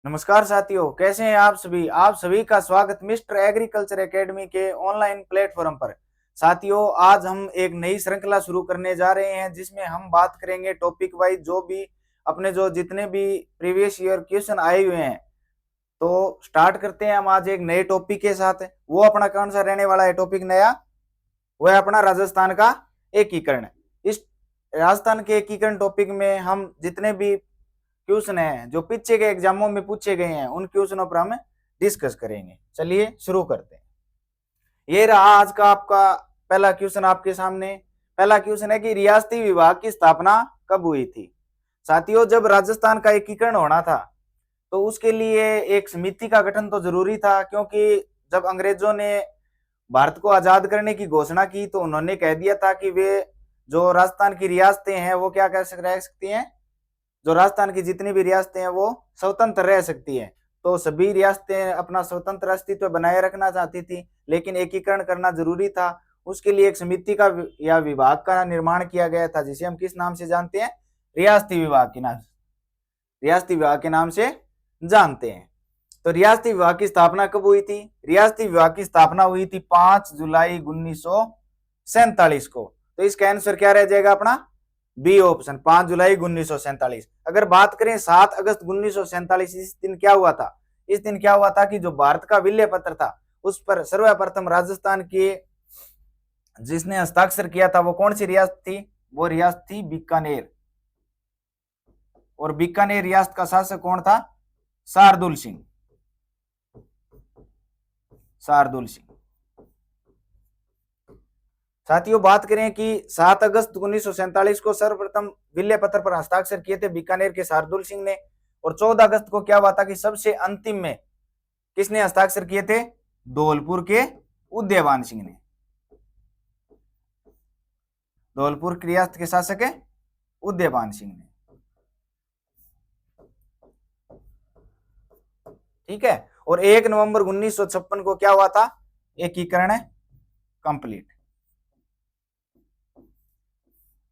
नमस्कार साथियों, कैसे हैं आप सभी का स्वागत मिस्टर एग्रीकल्चर एकेडमी के ऑनलाइन प्लेटफॉर्म पर। साथियों, आज हम एक नई श्रृंखला शुरू करने जा रहे हैं जिसमें हम बात करेंगे टॉपिक वाइज जो भी अपने जो जितने भी प्रीवियस ईयर क्वेश्चन आए हुए हैं। तो स्टार्ट करते हैं हम आज एक नए टॉपिक के साथ। वो अपना कौन सा रहने वाला है टॉपिक नया? वो है अपना राजस्थान का एकीकरण। इस राजस्थान के एकीकरण टॉपिक में हम जितने भी क्वेश्चन है जो पीछे के एग्जामों में पूछे गए हैं उन क्वेश्चनों पर हम डिस्कस करेंगे। चलिए शुरू करते हैं। ये रहा आज का आपका पहला क्वेश्चन आपके सामने। पहला क्वेश्चन है कि रियासती विभाग की स्थापना कब हुई थी? साथियों, जब राजस्थान का एकीकरण होना था तो उसके लिए एक समिति का गठन तो जरूरी था, क्योंकि जब अंग्रेजों ने भारत को आजाद करने की घोषणा की तो उन्होंने कह दिया था कि वे जो राजस्थान की रियासतें हैं वो क्या रह सकती हैं, जो राजस्थान की जितनी भी रियासतें हैं वो स्वतंत्र रह सकती हैं। तो सभी रियासतें अपना स्वतंत्र अस्तित्व बनाए रखना चाहती थी, लेकिन एकीकरण करना जरूरी था। उसके लिए एक समिति का या विभाग का निर्माण किया गया था, जिसे हम किस नाम से जानते हैं? रियासती विभाग के नाम, रियासती विभाग के नाम से जानते हैं। तो रियासती विभाग की स्थापना कब हुई थी? रियासती विभाग की स्थापना हुई थी 5 जुलाई 1947 को। तो इसका आंसर क्या रह जाएगा अपना? बी ऑप्शन, 5 जुलाई 1947। अगर बात करें 7 अगस्त 1947, इस दिन क्या हुआ था? इस दिन क्या हुआ था कि जो भारत का विलय पत्र था उस पर सर्वप्रथम राजस्थान के जिसने हस्ताक्षर किया था वो कौन सी रियासत थी? वो रियासत थी बीकानेर। और बीकानेर रियासत का शासक कौन था? शार्दुल सिंह। शार्दुल सिंह। साथियों, बात करें कि 7 अगस्त 1947 को सर्वप्रथम विलय पत्र पर हस्ताक्षर किए थे बीकानेर के शार्दुल सिंह ने। और 14 अगस्त को क्या हुआ था कि सबसे अंतिम में किसने हस्ताक्षर किए थे? धौलपुर के उदयभान सिंह ने। धौलपुर की रियासत के शासक है उदयभान सिंह ने। ठीक है। और 1 नवंबर 1956 को क्या हुआ था? एकीकरण कंप्लीट।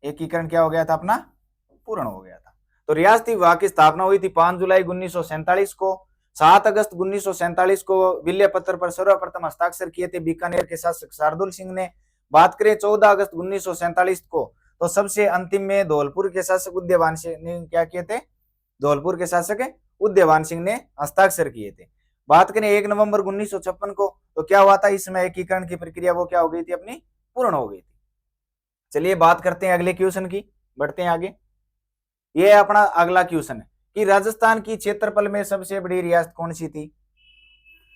एकीकरण क्या हो गया था अपना? पूर्ण हो गया था। तो रियासती विभाग की स्थापना हुई थी 5 जुलाई 1947 को। 7 अगस्त 1947 को विलय पत्र पर सर्वप्रथम हस्ताक्षर किए थे बीकानेर के शासक शार्दुल सिंह ने। बात करें 14 अगस्त 1947 को, तो सबसे अंतिम में धौलपुर के शासक उदयभान सिंह ने क्या किए थे? धौलपुर के शासक उदयभान सिंह ने हस्ताक्षर किए थे। बात करें 1 नवंबर 1956 को, तो क्या हुआ था? इसमें एकीकरण की प्रक्रिया वो क्या हो गई थी अपनी? पूर्ण हो गई थी। चलिए बात करते हैं अगले क्वेश्चन की, बढ़ते हैं आगे। ये अपना अगला क्वेश्चन है कि राजस्थान की क्षेत्रफल में सबसे बड़ी रियासत कौन सी थी?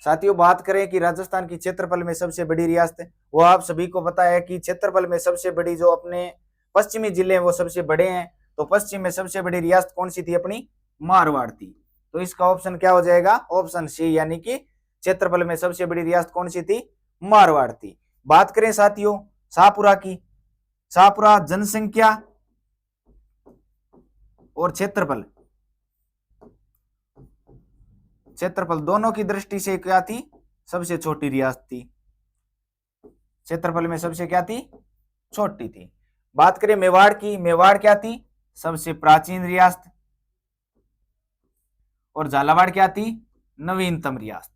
साथियों, बात करें कि राजस्थान की क्षेत्रफल में सबसे बड़ी रियासत, वो आप सभी को पता है कि क्षेत्रफल में सबसे बड़ी जो अपने पश्चिमी जिले हैं वो सबसे बड़े हैं। तो पश्चिम में सबसे बड़ी रियासत कौन सी थी अपनी? मारवाड़ थी। तो इसका ऑप्शन क्या हो जाएगा? ऑप्शन सी, यानी कि क्षेत्रफल में सबसे बड़ी रियासत कौन सी थी? मारवाड़ थी। बात करें साथियों शाहपुरा की, शाहपुरा जनसंख्या और क्षेत्रफल, क्षेत्रफल दोनों की दृष्टि से क्या थी? सबसे छोटी रियासत थी। क्षेत्रफल में सबसे क्या थी? छोटी थी। बात करें मेवाड़ की, मेवाड़ क्या थी? सबसे प्राचीन रियासत। और झालावाड़ क्या थी? नवीनतम रियासत।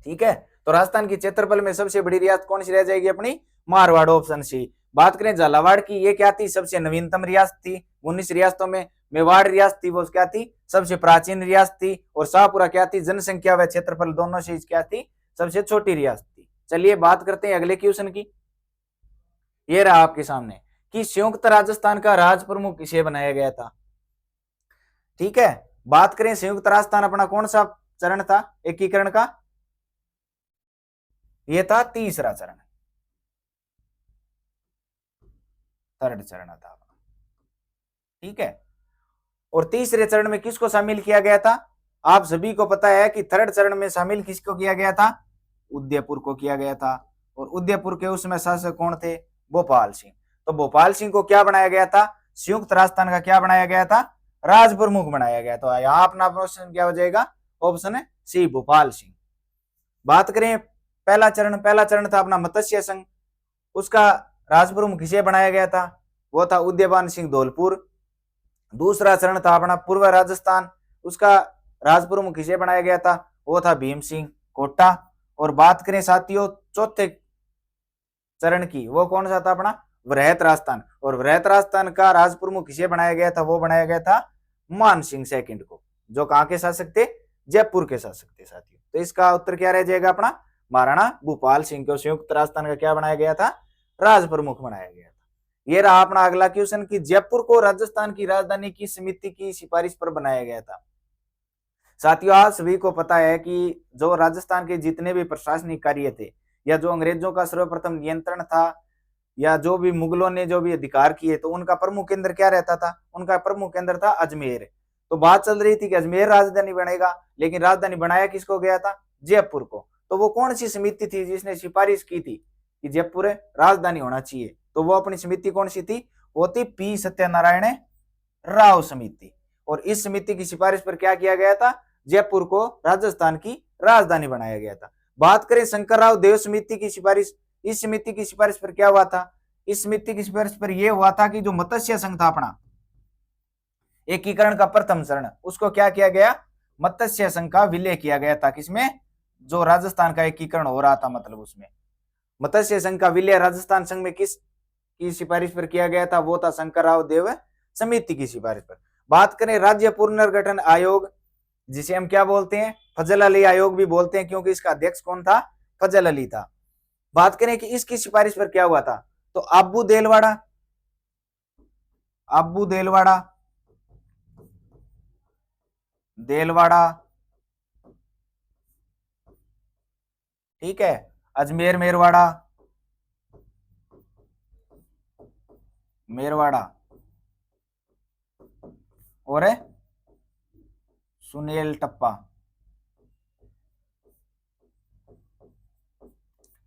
ठीक है। तो राजस्थान की क्षेत्रफल में सबसे बड़ी रियासत कौन सी रह जाएगी अपनी? Marwar, option C. बात करें झालावाड़ की, ये क्या थी? सबसे नवीनतम रियासत थी। 19 रियासतों में मेवाड़ रियासत थी वो क्या थी? सबसे प्राचीन रियासत थी। और शाहपुरा क्या थी? जनसंख्या व क्षेत्रफल दोनों से क्या थी? सबसे छोटी रियासत थी। चलिए बात करते हैं अगले क्वेश्चन की। ये रहा आपके सामने कि संयुक्त राजस्थान का राज प्रमुख किसे बनाया गया था? ठीक है। बात करें संयुक्त राजस्थान अपना कौन सा चरण था एकीकरण का? ये था तीसरा चरण, थर्ड चरण था। ठीक है। और तीसरे चरण में किसको शामिल किया गया था? आप सभी को पता है कि थर्ड चरण में शामिल किसको किया गया था? उदयपुर को किया गया था। और उदयपुर के उसमें शासक कौन थे? भोपाल सिंह। तो भोपाल सिंह को क्या बनाया गया था? संयुक्त राजस्थान का क्या बनाया गया था? राज प्रमुख बनाया गया। तो यहाँ अपना ऑप्शन क्या हो जाएगा? ऑप्शन है सी, भोपाल सिंह। बात करें पहला चरण, पहला चरण था अपना मत्स्य संघ, उसका राज प्रमुख किसे बनाया गया था? वो था उदयभान सिंह धौलपुर। दूसरा चरण था अपना पूर्व राजस्थान, उसका राज प्रमुख किसे बनाया गया था, वो था भीम सिंह कोटा। और बात करें साथियों चौथे चरण की, वो कौन सा था अपना वृहत राजस्थान, और वृहत राजस्थान का राज प्रमुख किसे बनाया गया था, वो बनाया गया था मान सिंह सेकंड को, जो कहां के शासक थे, जयपुर के शासक थे साथियों। तो इसका उत्तर क्या रह जाएगा अपना, महाराणा भूपाल सिंह को संयुक्त राजस्थान का क्या बनाया गया था, राज प्रमुख बनाया गया था। ये रहा अपना अगला क्वेश्चन कि जयपुर को राजस्थान की राजधानी की समिति की सिफारिश पर बनाया गया था। साथियों आज सभी को पता है कि जो राजस्थान के जितने भी प्रशासनिक कार्य थे, या जो अंग्रेजों का सर्वप्रथम नियंत्रण था, या जो भी मुगलों ने जो भी अधिकार किए, तो उनका प्रमुख केंद्र क्या रहता था, उनका प्रमुख केंद्र था अजमेर। तो बात चल रही थी कि अजमेर राजधानी बनेगा, लेकिन राजधानी बनाया किसको गया था, जयपुर को। तो वो कौन सी समिति थी जिसने सिफारिश की थी कि जयपुर राजधानी होना चाहिए, तो वो अपनी समिति कौन सी थी, वो थी पी सत्यनारायण राव समिति। और इस समिति की सिफारिश पर क्या किया गया था, जयपुर को राजस्थान की राजधानी बनाया गया था। बात करें शंकरराव देव समिति की सिफारिश, इस समिति की सिफारिश पर क्या हुआ था, इस समिति की सिफारिश पर यह हुआ था कि जो मत्स्य संघ था अपना एकीकरण का प्रथम चरण, उसको क्या किया गया, मत्स्य संघ का विलय किया गया था, किसमें, जो राजस्थान का एकीकरण हो रहा था, मतलब उसमें मत्स्य संघ का विलय राजस्थान संघ में किस की सिफारिश पर किया गया था, वो था शंकरराव देव समिति की सिफारिश पर। बात करें राज्य पुनर्गठन आयोग, जिसे हम क्या बोलते हैं, फजल अली आयोग भी बोलते हैं, क्योंकि इसका अध्यक्ष कौन था, फजल अली था। बात करें कि इसकी सिफारिश पर क्या हुआ था, तो अब्बू देलवाड़ा, अब्बू देलवाड़ा, देलवाड़ा, ठीक है, अजमेर मेरवाड़ा, मेरवाड़ा, और सुनील टप्पा,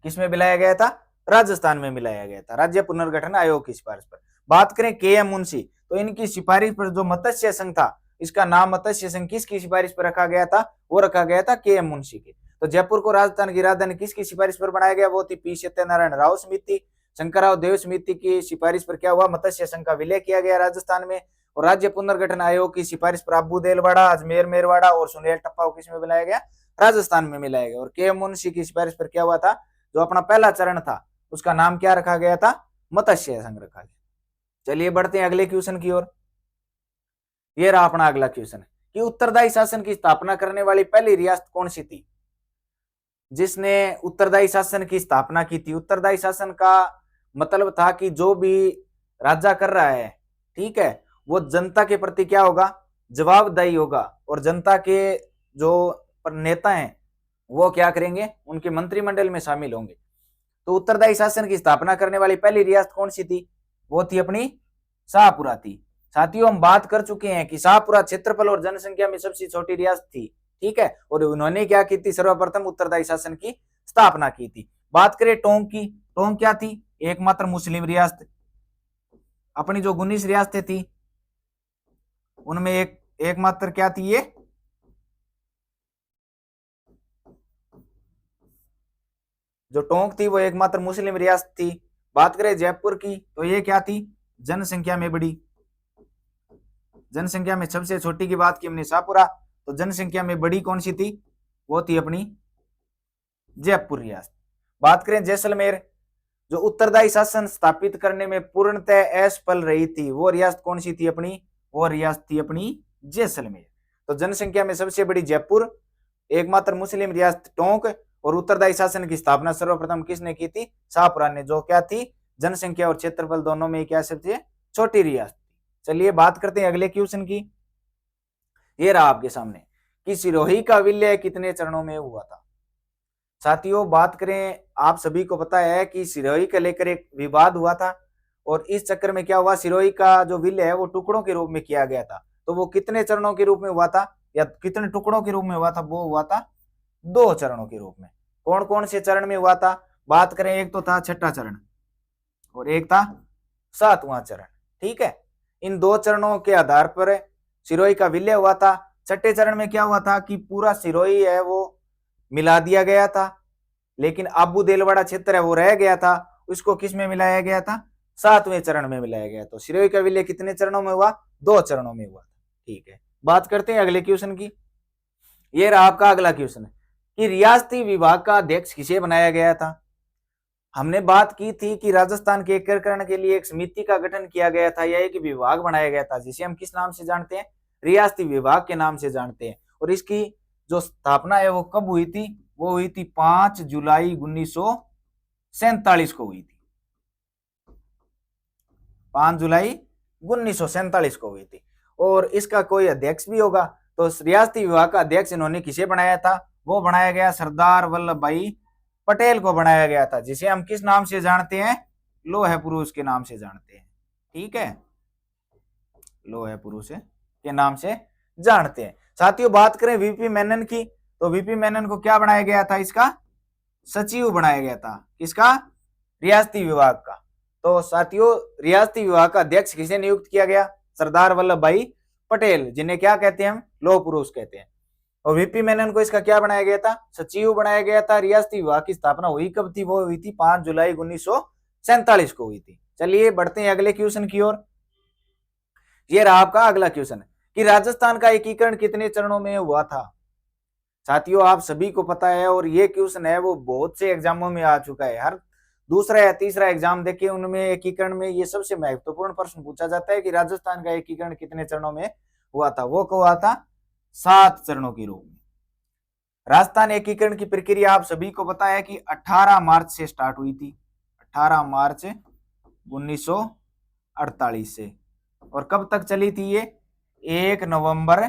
किसमें मिलाया गया था, राजस्थान में मिलाया गया था, राज्य पुनर्गठन आयोग की सिफारिश पर। बात करें के एम मुंशी, तो इनकी सिफारिश पर जो मत्स्य संघ था, इसका नाम मत्स्य संघ किसकी सिफारिश पर रखा गया था, वो रखा गया था के एम मुंशी के। तो जयपुर को राजस्थान की राजधानी किसकी सिफारिश पर बनाया गया, वो थी पी सत्यनारायण राव समिति। शंकरराव देव समिति की सिफारिश पर क्या हुआ, मत्स्य संघ का विलय किया गया राजस्थान में। और राज्य पुनर्गठन आयोग की सिफारिश पर अब्बू देलवाड़ा, अजमेर मेरवाड़ा और सुनील टप्पा को किसमें मिलाया गया, राजस्थान में मिलाया गया। और के एम मुंशी की सिफारिश पर क्या हुआ था, जो अपना पहला चरण था उसका नाम क्या रखा गया था, मत्स्य संघ रखा गया। चलिए बढ़ते हैं अगले क्वेश्चन की ओर। ये रहा अपना अगला क्वेश्चन कि उत्तरदायी शासन की स्थापना करने वाली पहली रियासत कौन सी थी, जिसने उत्तरदायी शासन की स्थापना की थी। उत्तरदायी शासन का मतलब था कि जो भी राजा कर रहा है, ठीक है, वो जनता के प्रति क्या होगा, जवाबदायी होगा, और जनता के जो नेता हैं वो क्या करेंगे, उनके मंत्रिमंडल में शामिल होंगे। तो उत्तरदायी शासन की स्थापना करने वाली पहली रियासत कौन सी थी, वो थी अपनी शाहपुरा थी। साथियों हम बात कर चुके हैं कि शाहपुरा क्षेत्रफल और जनसंख्या में सबसे छोटी रियासत थी, ठीक है, और उन्होंने क्या की थी, सर्वप्रथम उत्तरदायी शासन की स्थापना की थी। बात करें टोंक की, टोंक क्या थी, एकमात्र मुस्लिम रियासत। अपनी जो 19 रियासतें थी उनमें एकमात्र क्या थी, ये जो टोंक थी वो एकमात्र मुस्लिम रियासत थी। बात करें जयपुर की, तो ये क्या थी, जनसंख्या में बड़ी, जनसंख्या में सबसे छोटी की बात की हमने शाहपुरा, तो जनसंख्या में बड़ी कौन सी थी, वो थी अपनी जयपुर रियासत। बात करें जैसलमेर, जो उत्तरदायी शासन स्थापित करने में पूर्णतः असफल रही थी, वो रियासत कौन सी थी अपनी, वो रियासत थी अपनी जैसलमेर। तो जनसंख्या में सबसे बड़ी जयपुर, एकमात्र मुस्लिम रियासत टोंक, और उत्तरदायी शासन की स्थापना सर्वप्रथम किसने की थी, शाहपुरा ने, जो क्या थी, जनसंख्या और क्षेत्रफल दोनों में क्या सबसे छोटी रियासत थी। चलिए बात करते हैं अगले क्वेश्चन की। ये रहा आपके सामने कि सिरोही का विलय कितने चरणों में हुआ था। साथियों बात करें, आप सभी को पता है कि सिरोही को लेकर एक विवाद हुआ था, और इस चक्कर में क्या हुआ, सिरोही का जो विलय है वो टुकड़ों के रूप में किया गया था। तो वो कितने चरणों के रूप में हुआ था, या कितने टुकड़ों के रूप में हुआ था, वो हुआ था 2 चरणों के रूप में। कौन कौन से चरण में हुआ था, बात करें, एक तो था छठा चरण और एक था 7वां चरण, ठीक है। इन 2 चरणों के आधार पर सिरोही का विलय हुआ था। छठे चरण में क्या हुआ था कि पूरा सिरोही है वो मिला दिया गया था, लेकिन अब्बू देलवाड़ा क्षेत्र है वो रह गया था, उसको किस में मिलाया गया था, 7वें चरण में मिलाया गया। तो सिरोही का विलय कितने चरणों में हुआ? 2 चरणों में हुआ। ठीक है, बात करते हैं अगले क्वेश्चन की। ये रहा आपका अगला क्वेश्चन कि रियासती विभाग का अध्यक्ष किसे बनाया गया था? हमने बात की थी कि राजस्थान के एकीकरण के लिए एक समिति का गठन किया गया था या एक विभाग बनाया गया था, जिसे हम किस नाम से जानते हैं? रियासती विभाग के नाम से जानते हैं। और इसकी जो स्थापना है वो कब हुई थी? वो हुई थी 5 जुलाई 1947 को हुई थी। 5 जुलाई 1947 को हुई थी। और इसका कोई अध्यक्ष भी होगा, तो रियासती विभाग का अध्यक्ष इन्होंने किसे बनाया था? वो बनाया गया सरदार वल्लभ भाई पटेल को बनाया गया था, जिसे हम किस नाम से जानते हैं? लौह पुरुष के नाम से जानते हैं। ठीक है, लौह पुरुष के नाम से जानते हैं। साथियों, बात करें वीपी मेनन की, तो वीपी मेनन को क्या बनाया गया था? इसका सचिव बनाया गया था। किसका? रियासती विभाग का। तो साथियों, रियासती विभाग का अध्यक्ष किसे नियुक्त किया गया? सरदार वल्लभ भाई पटेल, जिन्हें क्या कहते हैं? हम लौह पुरुष कहते हैं। और वीपी मेनन को इसका क्या बनाया गया था? सचिव बनाया गया था। रियासती विभाग की स्थापना हुई कब थी? वो हुई थी 5 जुलाई 1947 को हुई थी। चलिए बढ़ते हैं अगले क्वेश्चन की ओर। ये रहा आपका अगला क्वेश्चन कि राजस्थान का एकीकरण कितने चरणों में हुआ था? साथियों, आप सभी को पता है, और ये क्वेश्चन है वो बहुत से एग्जामों में आ चुका है। हर दूसरा या तीसरा एग्जाम देखिए, उनमें एकीकरण में ये सबसे महत्वपूर्ण प्रश्न पूछा जाता है कि राजस्थान का एकीकरण कितने चरणों में हुआ था? वो हुआ था 7 चरणों के रूप में। राजस्थान एकीकरण की प्रक्रिया आप सभी को पता है कि 18 मार्च से स्टार्ट हुई थी। 18 मार्च 1948 से। और कब तक चली थी ये? 1 नवंबर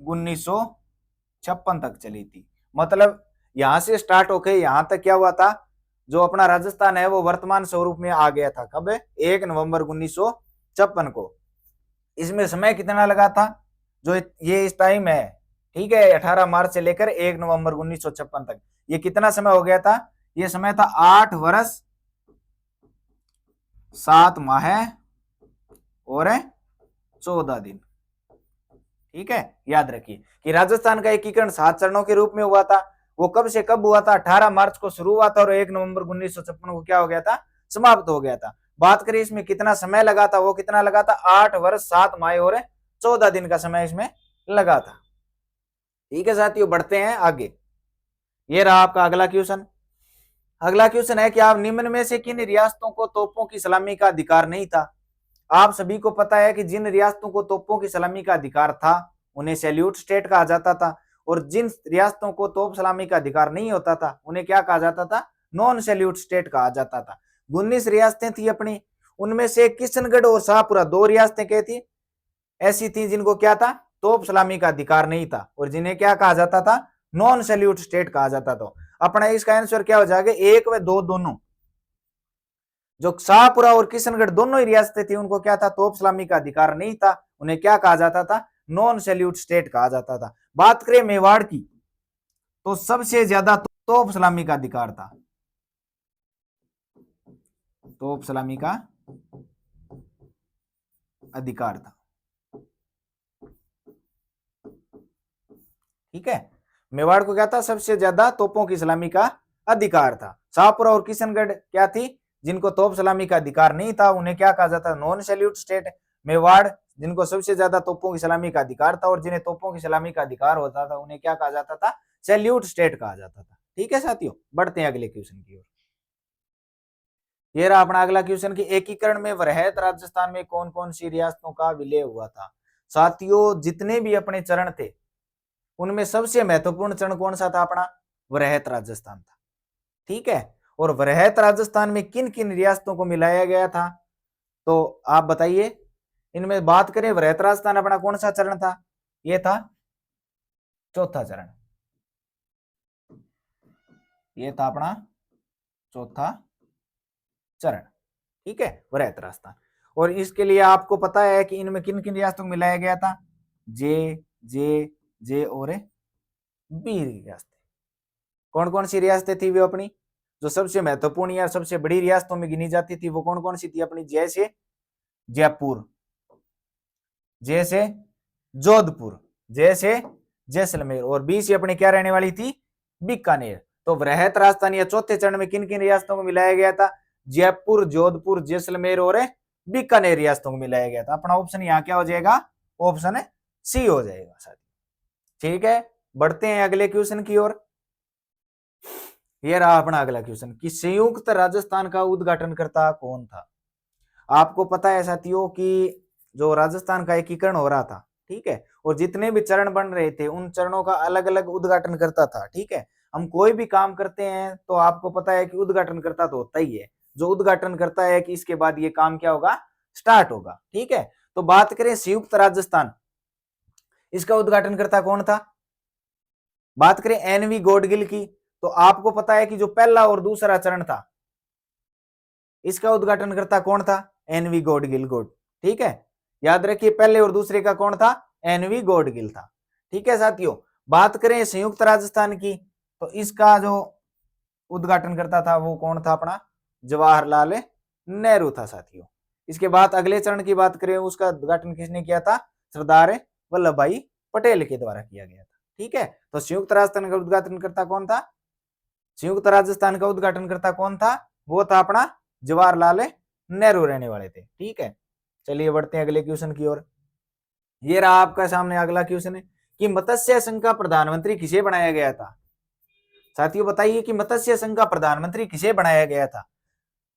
1956 तक चली थी। मतलब यहां से स्टार्ट होकर यहां तक क्या हुआ था? जो अपना राजस्थान है वो वर्तमान स्वरूप में आ गया था। कब? 1 नवंबर 1956 को। इसमें समय कितना लगा था? जो ये इस टाइम है, ठीक है, 18 मार्च से लेकर 1 नवंबर 1956 तक, ये कितना समय हो गया था? ये समय था 8 वर्ष 7 माह और 14 दिन। ठीक है, याद रखिए कि राजस्थान का एकीकरण 7 चरणों के रूप में हुआ था। वो कब से कब हुआ था? 18 मार्च को शुरू हुआ था और 1 नवंबर 1956 को क्या हो गया था? समाप्त हो गया था। बात करें इसमें कितना समय लगा था? वो कितना लगा था? 8 वर्ष 7 माह और 14 दिन का समय इसमें लगा था। ठीक है साथियों, बढ़ते हैं आगे। ये रहा आपका अगला क्वेश्चन। अगला क्वेश्चन है कि आप निम्न में से किन रियासतों को तोपों की सलामी का अधिकार नहीं था? आप सभी को पता है कि जिन रियासतों को तोपों की सलामी का अधिकार था उन्हें सैल्यूट स्टेट कहा जाता था, और जिन रियासतों को तोप सलामी का अधिकार नहीं होता था उन्हें क्या कहा जाता था? नॉन सैल्यूट स्टेट कहा जाता था। 19 रियासतें थी अपनी, उनमें से किशनगढ़ और शाहपुरा 2 रियासतें क्या थी? ऐसी थी जिनको क्या था? तोप सलामी का अधिकार नहीं था, और जिन्हें क्या कहा जाता था? नॉन सैल्यूट स्टेट कहा जाता था। अपना इसका आंसर क्या हो जाएगा? 1 व 2 दोनों। जो शाहपुरा और किशनगढ़ दोनों ही रियासतें थी उनको क्या था? तोप सलामी का अधिकार नहीं था, उन्हें क्या कहा जाता था? नॉन सैल्यूट स्टेट कहा जाता था। बात करें मेवाड़ की, तो सबसे ज्यादा तोप सलामी का अधिकार था। तोप सलामी का अधिकार था। ठीक है, मेवाड़ को क्या था? सबसे ज्यादा तोपों की सलामी का अधिकार था। शाहपुरा और किशनगढ़ क्या थी? जिनको तोप सलामी का अधिकार नहीं था उन्हें क्या कहा जाता? Non salute state. मेवाड़ जिनको सबसे ज्यादा तोपों की सलामी का अधिकार था और जिन्हें तोपों की सलामी का अधिकार होता था उन्हें क्या कहा जाता था? सैल्यूट स्टेट कहा जाता था। ठीक है साथियों, बढ़ते हैं अगले क्वेश्चन की ओर। ये रहा अपना अगला क्वेश्चन कि एकीकरण में वृहत राजस्थान में कौन कौन सी रियासतों का विलय हुआ था? साथियों, जितने भी अपने चरण थे उनमें सबसे महत्वपूर्ण चरण कौन सा था? अपना वृहत राजस्थान था। ठीक है, और वृहत राजस्थान में किन किन रियासतों को मिलाया गया था? तो आप बताइए। इनमें बात करें वृहत राजस्थान अपना कौन सा चरण था? ये था चौथा चरण। ये था अपना चौथा चरण। ठीक है, वृहत राजस्थान। और इसके लिए आपको पता है कि इनमें किन किन रियासतों को मिलाया गया था? जे और बी रियासतें। कौन कौन सी रियासतें थी वो अपनी? जो सबसे महत्वपूर्ण या सबसे बड़ी रियासतों में गिनी जाती थी वो कौन कौन सी थी अपनी? जैसे जयपुर, जैसे जोधपुर, जैसे जैसलमेर, और बी से अपनी क्या रहने वाली थी? बीकानेर। तो वृहत राजस्थान या चौथे चरण में किन किन रियासतों को मिलाया गया था? जयपुर, जोधपुर, जैसलमेर और बीकानेर रियासतों को मिलाया गया था। अपना ऑप्शन यहाँ क्या हो जाएगा, ऑप्शन सी हो जाएगा साथियों। ठीक है, बढ़ते हैं अगले क्वेश्चन की ओर। ये रहा अपना अगला क्वेश्चन कि संयुक्त राजस्थान का उद्घाटनकर्ता कौन था। आपको पता है साथियों कि जो राजस्थान का एकीकरण हो रहा था, ठीक है, और जितने भी चरण बन रहे थे उन चरणों का अलग अलग उद्घाटन करता था। ठीक है, हम कोई भी काम करते हैं तो आपको पता है कि उद्घाटन करता तो होता ही है, जो उद्घाटन करता है कि इसके बाद ये काम क्या होगा, स्टार्ट होगा। ठीक है, तो बात करें संयुक्त राजस्थान, इसका उद्घाटन करता कौन था। बात करें एनवी गॉडगिल की, तो आपको पता है कि जो पहला और दूसरा चरण था इसका उद्घाटन करता कौन था, एनवी गॉडगिल गोड। ठीक है, याद रखिए पहले और दूसरे का कौन था, एनवी गॉडगिल था। ठीक है साथियों, बात करें संयुक्त राजस्थान की, तो इसका जो उद्घाटन करता था वो कौन था, अपना जवाहरलाल नेहरू था साथियों। इसके बाद अगले चरण की बात करें, उसका उद्घाटन किसने किया था, सरदार वल्लभ भाई पटेल के द्वारा किया गया था। ठीक है, तो संयुक्त राजस्थान का उद्घाटन करता कौन था, संयुक्त राजस्थान का उद्घाटन करता कौन था, वो था अपना जवाहरलाल नेहरू रहने वाले थे। ठीक है, चलिए बढ़ते हैं अगले क्वेश्चन की ओर। ये रहा आपका सामने अगला क्वेश्चन है कि मत्स्य संघ का प्रधानमंत्री किसे बनाया गया था। साथियों बताइए कि मत्स्य संघ का प्रधानमंत्री किसे बनाया गया था।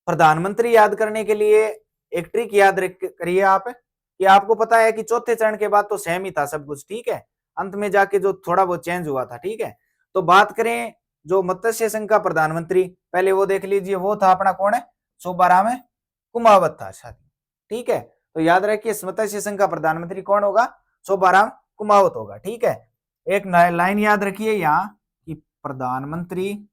प्रधानमंत्री याद करने के लिए एक ट्रिक याद करिए आप, कि आपको पता है कि चौथे चरण के बाद तो सेम ही था सब कुछ। ठीक है, अंत में जाके जो थोड़ा बहुत चेंज हुआ था। ठीक है, तो बात करें जो मत्स्य संघ का प्रधानमंत्री, पहले वो देख लीजिए, वो था अपना कौन है, शोभाराम कुमावत था साथी। ठीक है, तो याद रखिए मत्स्य संघ का प्रधानमंत्री कौन होगा, शोभाराम कुमावत होगा। ठीक है, एक लाइन याद रखिए यहाँ कि प्रधानमंत्री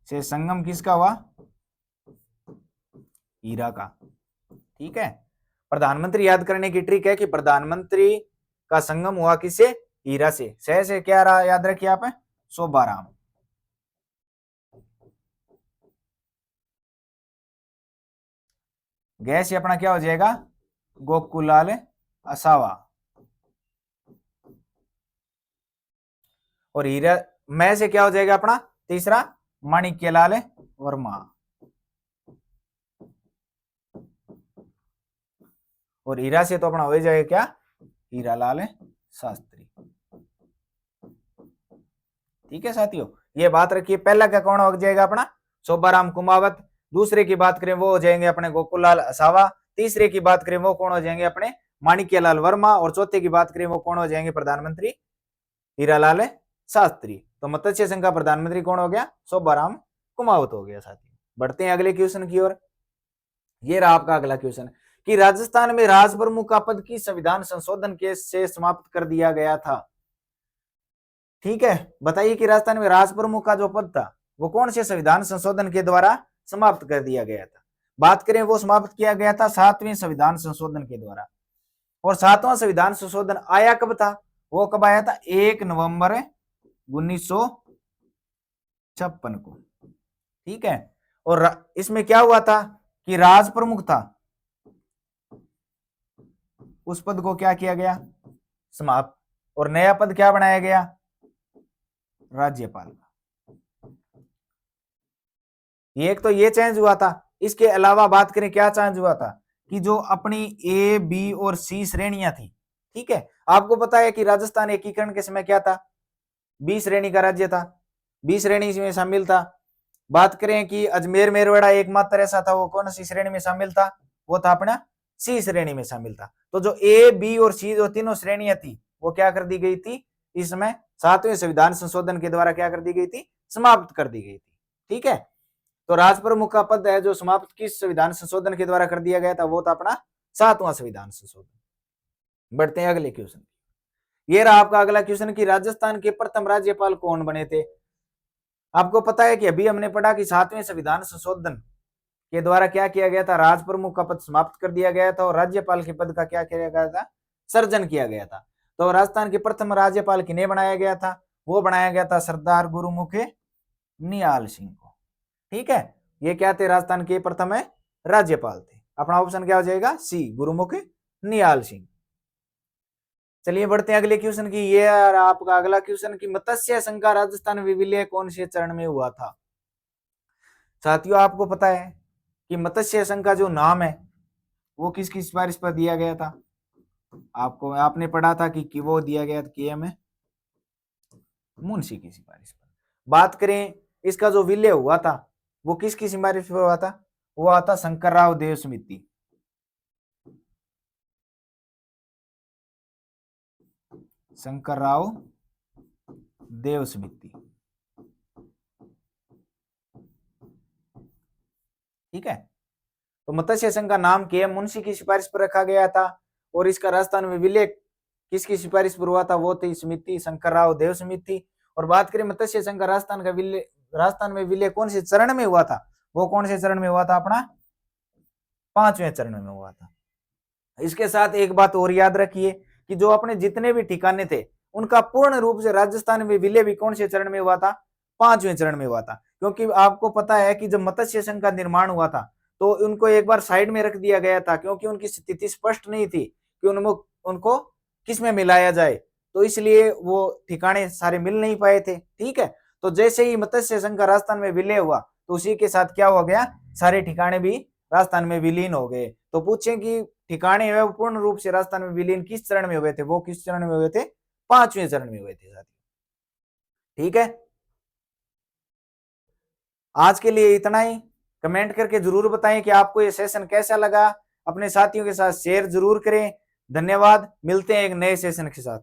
से संगम किसका हुआ, हीरा का। ठीक है, प्रधानमंत्री याद करने की ट्रिक है कि प्रधानमंत्री का संगम हुआ किससे, हीरा से क्या रहा, याद रखिए आप, शोभाराम। गैस ये अपना क्या हो जाएगा, गोकुलाल असावा। और हीरा में से क्या हो जाएगा अपना तीसरा, माणिक्यलाल वर्मा। और हीरा से तो अपना हो जाएगा क्या, हीरालाल शास्त्री। ठीक है साथियों, ये बात रखिए, पहला क्या कौन हो जाएगा अपना, शोभाराम कुमावत। दूसरे की बात करें वो हो जाएंगे अपने गोकुललाल असावा। तीसरे की बात करें वो कौन हो जाएंगे अपने माणिक्यलाल वर्मा। और चौथे की बात करें वो कौन हो जाएंगे, प्रधानमंत्री हीरालाल शास्त्री। तो मत्स्य संघ का प्रधानमंत्री कौन हो गया, शोभाराम कुमावत हो गया साथियों। बढ़ते हैं अगले क्वेश्चन की ओर। ये रहा आपका अगला क्वेश्चन कि राजस्थान में राज प्रमुख का पद की संविधान संशोधन के से समाप्त कर दिया गया था। ठीक है, बताइए कि राजस्थान में राज प्रमुख का जो पद था वो कौन से संविधान संशोधन के द्वारा समाप्त कर दिया गया था। बात करें वो समाप्त किया गया था 7वें संविधान संशोधन के द्वारा। और 7वां संविधान संशोधन आया कब था, वो कब आया था, 1 नवंबर 1956 को। ठीक है, और इसमें क्या हुआ था कि राज प्रमुख था उस पद को क्या किया गया, समाप्त, और नया पद क्या बनाया गया, राज्यपाल का। एक तो ये चेंज हुआ था, इसके अलावा बात करें क्या चेंज हुआ था कि जो अपनी ए बी और सी श्रेणियां थी। ठीक है, आपको पता है कि राजस्थान एकीकरण के समय क्या था, बी श्रेणी का राज्य था, बी श्रेणी में शामिल था। बात करें कि अजमेर मेरवाड़ा एकमात्र ऐसा था, वो कौन सी श्रेणी में शामिल था, वो था अपना सी श्रेणी में शामिल था। तो जो ए बी और सी जो तीनों श्रेणियां थी वो क्या कर दी गई थी, इसमें 7वें संविधान संशोधन के द्वारा क्या कर दी गई थी, समाप्त कर दी गई थी। ठीक है, तो राज प्रमुख का पद है जो समाप्त किस संविधान संशोधन के द्वारा कर दिया गया था, वो था अपना 7वां संविधान संशोधन। बढ़ते हैं अगले क्वेश्चन। ये रहा आपका अगला क्वेश्चन कि राजस्थान के प्रथम राज्यपाल कौन बने थे। आपको पता है कि अभी हमने पढ़ा कि 7वें संविधान संशोधन के द्वारा क्या किया गया था, राज प्रमुख का पद समाप्त कर दिया गया था और राज्यपाल के पद का क्या किया गया था, सर्जन किया गया था। तो राजस्थान के प्रथम राज्यपाल किन्हें बनाया गया था, वो बनाया गया था सरदार गुरुमुख निहाल सिंह को। ठीक है, ये क्या थे, राजस्थान के प्रथम राज्यपाल थे। अपना ऑप्शन क्या हो जाएगा, सी, गुरुमुख निहाल सिंह। चलिए बढ़ते हैं अगले क्वेश्चन की। ये यार आपका अगला क्वेश्चन की मत्स्य संघ का राजस्थान में विलय कौन से चरण में हुआ था। साथियों आपको पता है कि मत्स्य संघ का जो नाम है वो किसकी सिफारिश पर दिया गया था। आपको आपने पढ़ा था कि वो दिया गया कि हमें मुंशी की सिफारिश पर। बात करें इसका जो विलय हुआ था वो किसकी सिफारिश पर हुआ था, वो आता शंकरराव देव समिति। शंकरराव देव समिति, ठीक है। तो मत्स्य संघ का नाम के मुंशी की सिफारिश पर रखा गया था और इसका राजस्थान में विलय किसकी सिफारिश पर हुआ था, वो थी समिति शंकरराव देव समिति। और बात करें मत्स्य संघ का राजस्थान में विलय कौन से चरण में हुआ था, वो कौन से चरण में हुआ था, अपना 5वें चरण में हुआ था। इसके साथ एक बात और याद रखिए कि जो अपने जितने भी ठिकाने थे उनका पूर्ण रूप से राजस्थान में विलय भी कौन से चरण में हुआ था, 5वें चरण में हुआ था। क्योंकि आपको पता है कि जब मत्स्य संघ का निर्माण हुआ था तो उनको एक बार साइड में रख दिया गया था क्योंकि उनकी स्थिति स्पष्ट नहीं थी कि उनको किस में मिलाया जाए, तो इसलिए वो ठिकाने सारे मिल नहीं पाए थे, ठीक है। तो जैसे ही मत्स्य संघ का राजस्थान में विलय हुआ तो उसी के साथ क्या हो गया, सारे ठिकाने भी राजस्थान में विलीन हो गए। तो पूछें कि ठिकाने है वो पूर्ण रूप से राजस्थान में विलीन किस चरण में हुए थे, वो किस चरण में हुए थे, 5वें चरण में हुए थे साथियों, ठीक है। आज के लिए इतना ही। कमेंट करके जरूर बताएं कि आपको ये सेशन कैसा लगा, अपने साथियों के साथ शेयर जरूर करें। धन्यवाद, मिलते हैं एक नए सेशन के साथ।